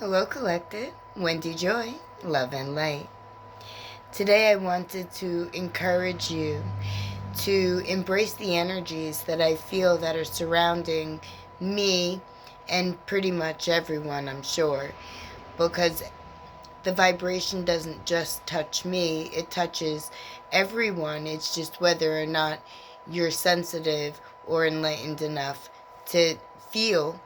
Hello, Collective. Wendy Joy, Love and Light. Today, I wanted to encourage you to embrace the energies that I feel that are surrounding me and pretty much everyone, I'm sure, because the vibration doesn't just touch me, it touches everyone. It's just whether or not you're sensitive or enlightened enough to feel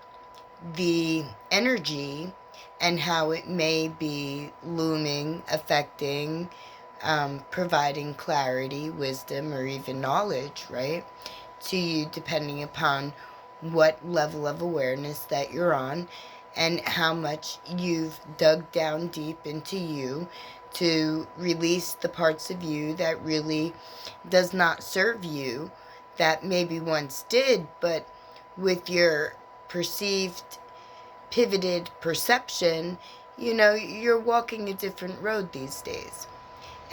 the energy and how it may be looming, affecting, providing clarity, wisdom, or even knowledge, right, to you, depending upon what level of awareness that you're on and how much you've dug down deep into you to release the parts of you that really does not serve you, that maybe once did, but with your perceived pivoted perception, you're walking a different road these days.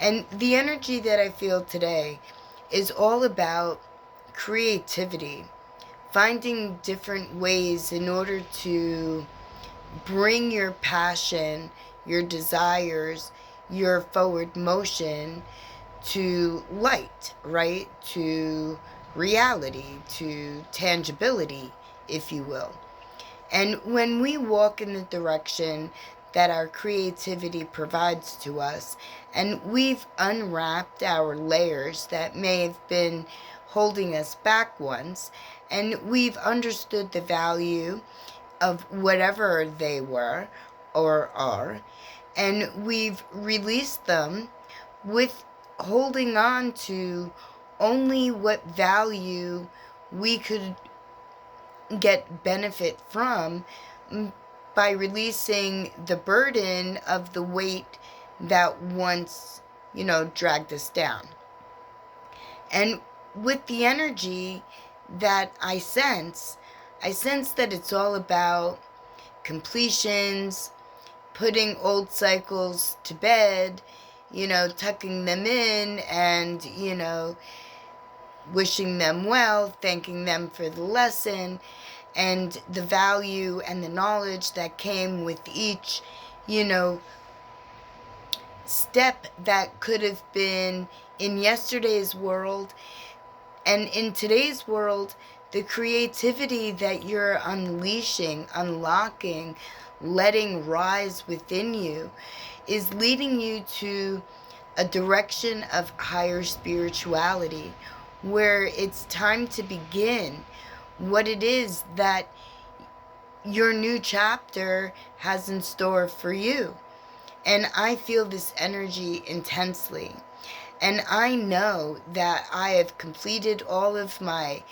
And the energy that I feel today is all about creativity, finding different ways in order to bring your passion, your desires, your forward motion to light, right? To reality, to tangibility, if you will. And when we walk in the direction that our creativity provides to us, and we've unwrapped our layers that may have been holding us back once, and we've understood the value of whatever they were or are, and we've released them with holding on to only what value we could get benefit from by releasing the burden of the weight that once, dragged us down. And with the energy that I sense that it's all about completions, putting old cycles to bed, tucking them in and, wishing them well, thanking them for the lesson and the value and the knowledge that came with each, step that could have been in yesterday's world. And in today's world, the creativity that you're unleashing, unlocking, letting rise within you is leading you to a direction of higher spirituality, where it's time to begin what it is that your new chapter has in store for you. And I feel this energy intensely. And I know that I have completed all of my,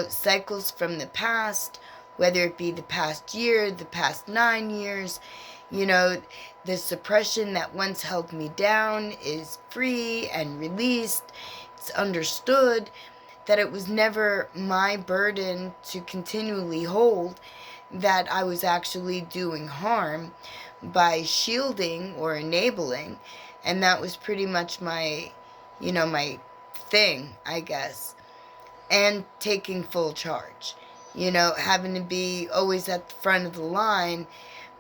cycles from the past, whether it be the past year, the past 9 years. The suppression that once held me down is free and released. It's understood that it was never my burden to continually hold, that I was actually doing harm by shielding or enabling. And that was pretty much my, my thing, I guess. And taking full charge, having to be always at the front of the line,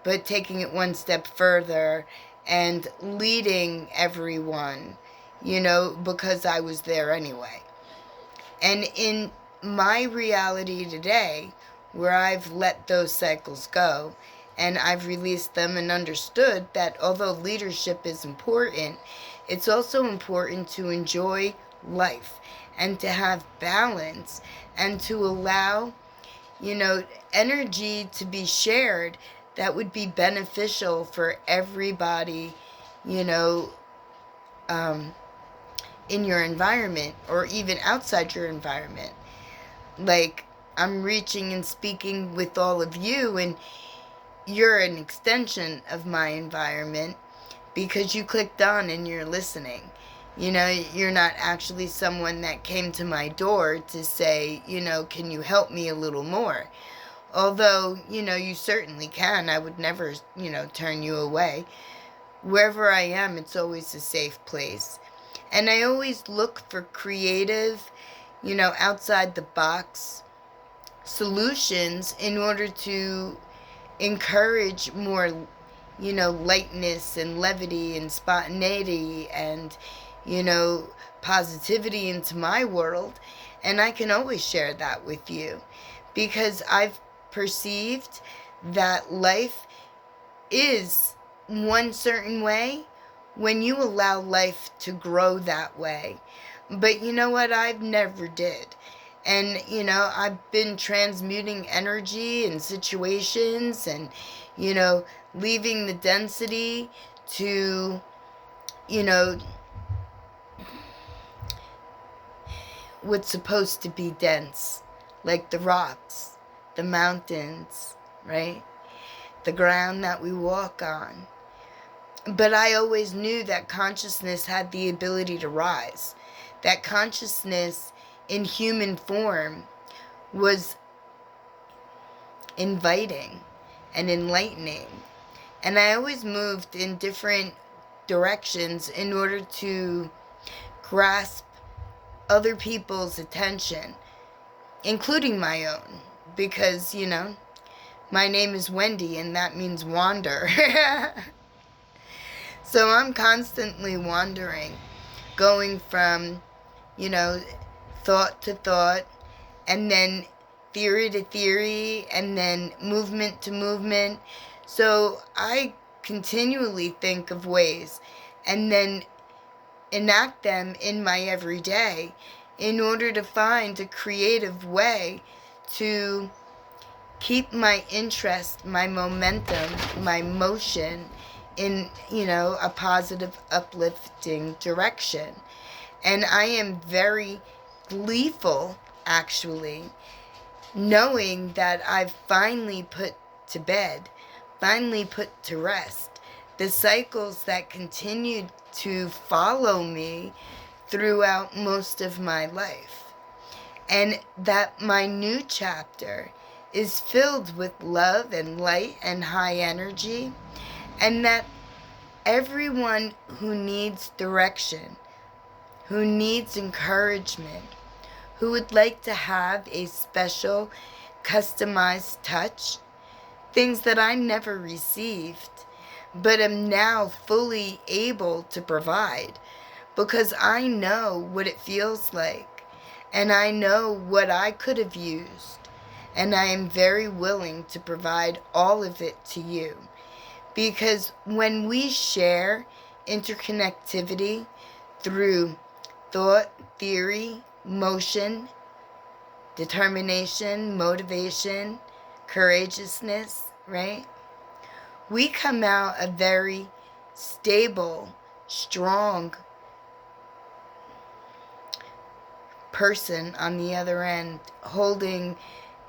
but taking it one step further and leading everyone, because I was there anyway. And in my reality today, where I've let those cycles go and I've released them and understood that although leadership is important, it's also important to enjoy life and to have balance and to allow, energy to be shared that would be beneficial for everybody, in your environment or even outside your environment. Like, I'm reaching and speaking with all of you, and you're an extension of my environment because you clicked on and you're listening. You're not actually someone that came to my door to say, can you help me a little more? Although, you certainly can. I would never, turn you away. Wherever I am, it's always a safe place. And I always look for creative, outside the box solutions in order to encourage more, lightness and levity and spontaneity and, positivity into my world. And I can always share that with you because I've perceived that life is one certain way when you allow life to grow that way. But you know what? I've never did. And, I've been transmuting energy and situations and, leaving the density to, what's supposed to be dense, like the rocks, the mountains, right? The ground that we walk on. But I always knew that consciousness had the ability to rise. That consciousness in human form was inviting and enlightening. And I always moved in different directions in order to grasp other people's attention, including my own. Because, my name is Wendy and that means wander. So I'm constantly wandering, going from, thought to thought, and then theory to theory, and then movement to movement. So I continually think of ways and then enact them in my everyday in order to find a creative way to keep my interest, my momentum, my motion in, a positive, uplifting direction. And I am very gleeful, actually, knowing that I've finally put to bed, finally put to rest, the cycles that continued to follow me throughout most of my life. And that my new chapter is filled with love and light and high energy, and that everyone who needs direction, who needs encouragement, who would like to have a special, customized touch, things that I never received, but am now fully able to provide, because I know what it feels like, and I know what I could have used, and I am very willing to provide all of it to you. Because when we share interconnectivity through thought, theory, motion, determination, motivation, courageousness, right? We come out a very stable, strong person on the other end, holding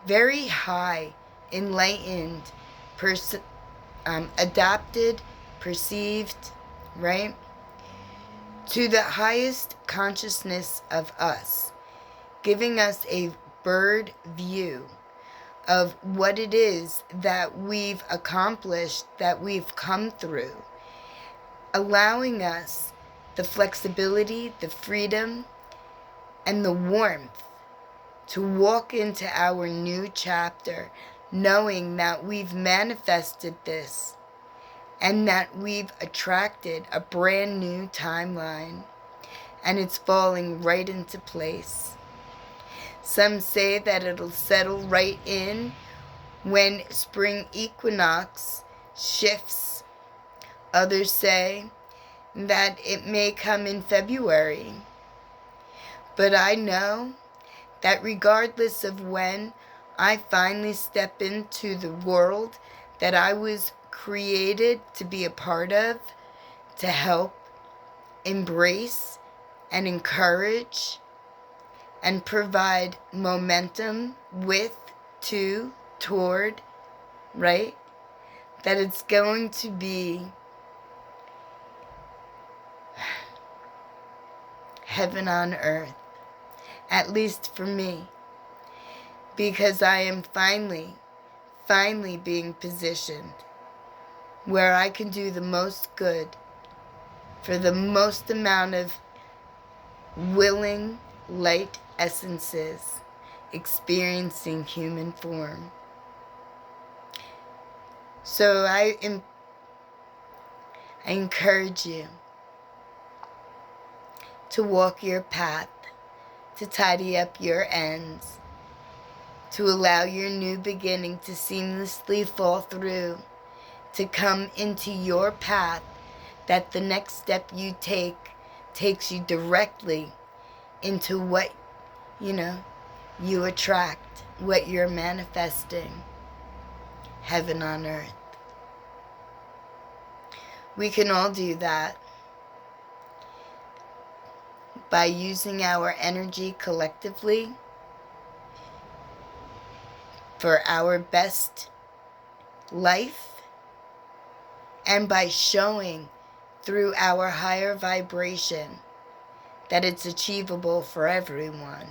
very high, enlightened, adapted, perceived, right? To the highest consciousness of us, giving us a bird view of what it is that we've accomplished, that we've come through, allowing us the flexibility, the freedom, and the warmth to walk into our new chapter, knowing that we've manifested this and that we've attracted a brand new timeline, and it's falling right into place. Some say that it'll settle right in when spring equinox shifts. Others say that it may come in February. But I know that regardless of when I finally step into the world that I was created to be a part of, to help, embrace, and encourage, and provide momentum with, to, toward, right? That it's going to be heaven on earth, at least for me, because I am finally being positioned where I can do the most good for the most amount of willing light essences experiencing human form. So I encourage you to walk your path, to tidy up your ends, to allow your new beginning to seamlessly fall through, to come into your path, that the next step you take takes you directly into what, you attract, what you're manifesting, heaven on earth. We can all do that by using our energy collectively for our best life, and by showing through our higher vibration that it's achievable for everyone,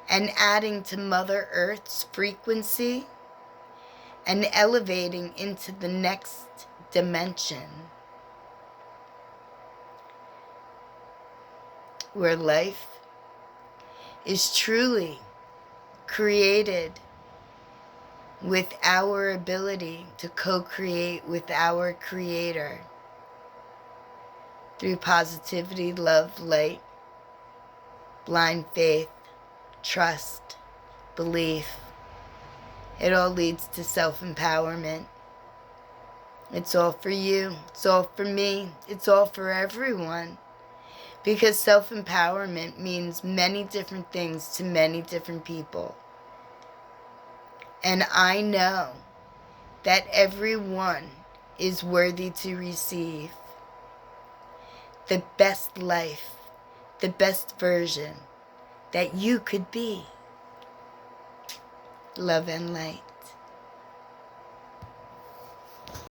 and adding to Mother Earth's frequency and elevating into the next dimension, where life is truly created with our ability to co-create with our Creator through positivity, love, light, blind faith, trust, belief. It all leads to self-empowerment. It's all for you. It's all for me. It's all for everyone. Because self-empowerment means many different things to many different people. And I know that everyone is worthy to receive the best life, the best version that you could be. Love and light.